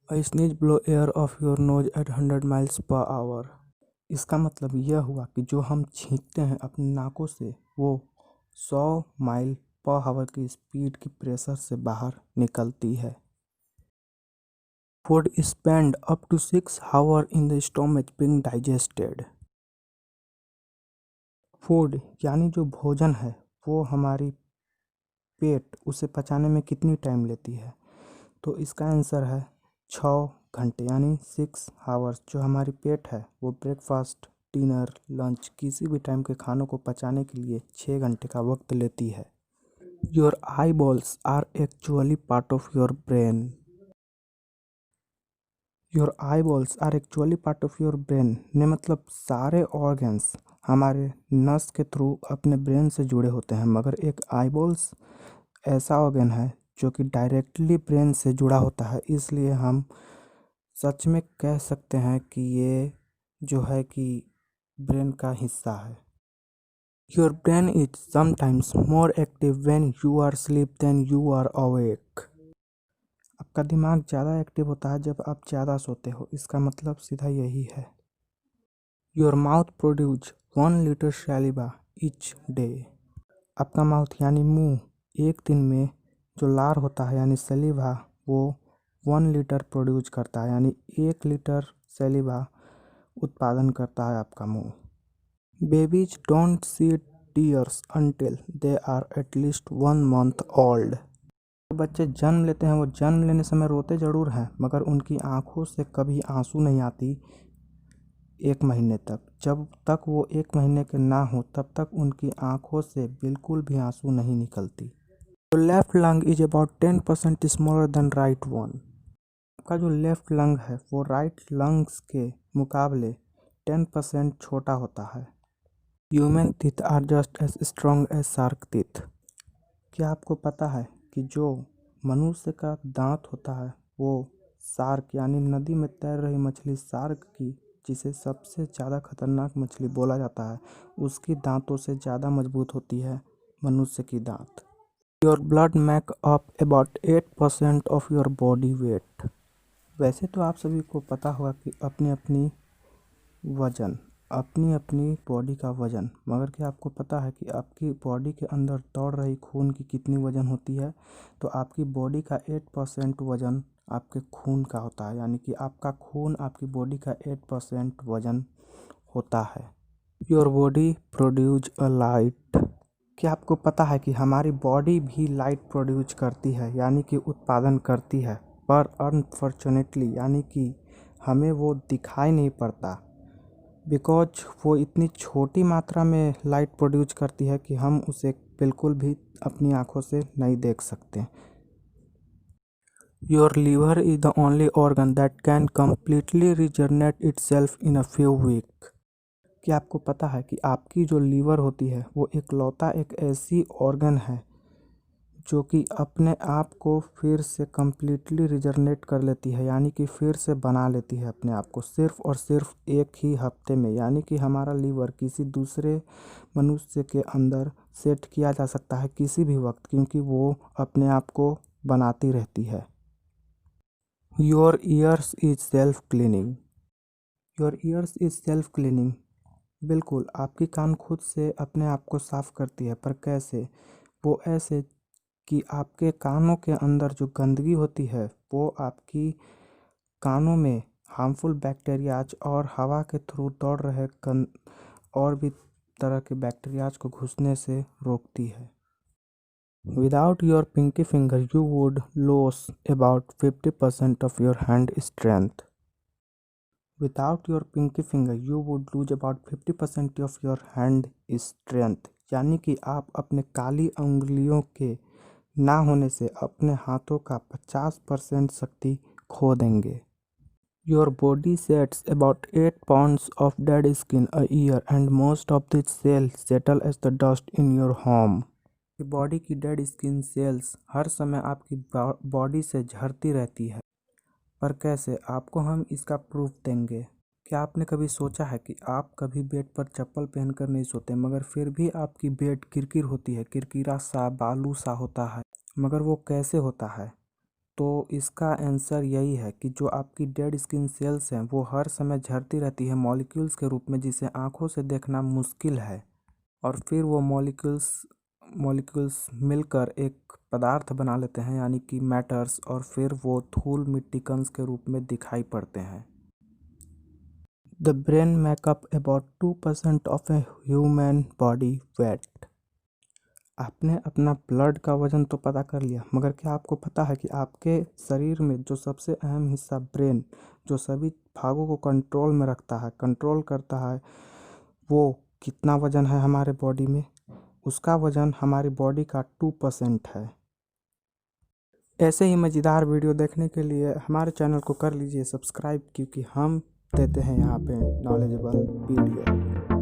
A sneeze blow air off your nose at 100 miles per hour। इसका मतलब यह हुआ कि जो हम छींकते हैं अपनी नाकों से वो 100 माइल पर आवर की स्पीड की प्रेशर से बाहर निकलती है। Food spend up to 6 hours in the stomach being digested। Food यानी जो भोजन है वो हमारी पेट उसे पचाने में कितनी टाइम लेती है, तो इसका आंसर है 6 घंटे यानी 6 आवर्स। जो हमारी पेट है वो ब्रेकफास्ट, डिनर, लंच किसी भी टाइम के खानों को पचाने के लिए 6 घंटे का वक्त लेती है। Your eyeballs are actually part of your brain. Your eyeballs are actually part of your brain ने मतलब सारे ऑर्गन्स हमारे नस के थ्रू अपने ब्रेन से जुड़े होते हैं, मगर एक आई बॉल्स ऐसा ऑर्गन है जो कि डायरेक्टली ब्रेन से जुड़ा होता है। इसलिए हम सच में कह सकते हैं कि ये जो है कि ब्रेन का हिस्सा है। Your brain is sometimes more active when you are sleep then you are awake. आपका दिमाग ज़्यादा एक्टिव होता है जब आप ज़्यादा सोते हो। इसका मतलब सीधा यही है। Your mouth produce 1 litre saliva each day. आपका माउथ यानी मुंह एक दिन में जो लार होता है यानी सलीवा वो 1 लीटर प्रोड्यूस करता है, यानी 1 लीटर सलीवा उत्पादन करता है आपका मुंह। Babies don't see tears until they are at least 1 month old. जो बच्चे जन्म लेते हैं वो जन्म लेने समय रोते ज़रूर हैं, मगर उनकी आंखों से कभी आंसू नहीं आती 1 महीने तक। जब तक वो 1 महीने के ना हो तब तक उनकी आंखों से बिल्कुल भी आंसू नहीं निकलती। तो left lung is about 10% smaller than right one. आपका जो लेफ्ट लंग है वो राइट लंग्स के मुकाबले 10% छोटा होता है। Human teeth are just as strong as shark teeth. क्या आपको पता है कि जो मनुष्य का दांत होता है वो शार्क यानी नदी में तैर रही मछली शार्क की, जिसे सबसे ज़्यादा खतरनाक मछली बोला जाता है, उसकी दांतों से ज़्यादा मजबूत होती है मनुष्य की दांत। Your blood make up about 8% of your body weight. वैसे तो आप सभी को पता होगा कि अपनी अपनी बॉडी का वजन, मगर क्या आपको पता है कि आपकी बॉडी के अंदर दौड़ रही खून की कितनी वजन होती है? तो आपकी बॉडी का 8% वजन आपके खून का होता है, यानी कि आपका खून आपकी बॉडी का 8% वजन होता है। Your body produce a light. क्या आपको पता है कि हमारी बॉडी भी लाइट प्रोड्यूस करती है, यानी कि उत्पादन करती है, पर अनफॉर्चुनेटली यानी कि हमें वो दिखाई नहीं पड़ता, बिकॉज वो इतनी छोटी मात्रा में लाइट प्रोड्यूस करती है कि हम उसे बिल्कुल भी अपनी आंखों से नहीं देख सकते। Your liver is the only organ that can completely regenerate itself in a few week. क्या आपको पता है कि आपकी जो लीवर होती है वो इकलौता एक ऐसी ऑर्गन है जो कि अपने आप को फिर से कम्प्लीटली रिजनरेट कर लेती है, यानी कि फिर से बना लेती है अपने आप को सिर्फ और सिर्फ एक ही हफ्ते में। यानी कि हमारा लीवर किसी दूसरे मनुष्य के अंदर सेट किया जा सकता है किसी भी वक्त, क्योंकि वो अपने आप को बनाती रहती है। Your ears is self cleaning. Your ears is self cleaning. बिल्कुल, आपकी कान खुद से अपने आप को साफ करती है, पर कैसे? वो ऐसे कि आपके कानों के अंदर जो गंदगी होती है वो आपकी कानों में हार्मफुल बैक्टीरियाज और हवा के थ्रू दौड़ रहे और भी तरह के बैक्टीरियाज को घुसने से रोकती है। Without your pinky finger you would lose about 50% of your hand strength. Without your pinky finger you would lose about 50% of your hand strength, यानी कि आप अपने काली उंगलियों के ना होने से अपने हाथों का 50% शक्ति खो देंगे। Your body sheds about 8 pounds of dead skin a year and most of this cells settle as the dust in your home. Body की डेड स्किन सेल्स हर समय आपकी बॉडी से झड़ती रहती है, पर कैसे? आपको हम इसका प्रूफ देंगे। क्या आपने कभी सोचा है कि आप कभी बेड पर चप्पल पहनकर नहीं सोते, मगर फिर भी आपकी बेड किरकिर होती है, किरकिरा सा बालू सा होता है, मगर वो कैसे होता है? तो इसका आंसर यही है कि जो आपकी डेड स्किन सेल्स हैं वो हर समय झड़ती रहती है मॉलिक्यूल्स के रूप में, जिसे आंखों से देखना मुश्किल है। और फिर वो मॉलिक्यूल्स मिलकर एक पदार्थ बना लेते हैं यानी कि मैटर्स, और फिर वो धूल मिट्टी कण के रूप में दिखाई पड़ते हैं। The brain makeup about 2% of a human body weight. आपने अपना ब्लड का वजन तो पता कर लिया, मगर क्या आपको पता है कि आपके शरीर में जो सबसे अहम हिस्सा ब्रेन, जो सभी भागों को कंट्रोल में रखता है, कंट्रोल करता है, वो कितना वजन है हमारे बॉडी में? उसका वजन हमारी बॉडी का 2% है। ऐसे ही मज़ेदार वीडियो देखने के लिए हमारे चैनल को कर लीजिए सब्सक्राइब, क्योंकि हम देते हैं यहाँ पे नॉलेजेबल वीडियो।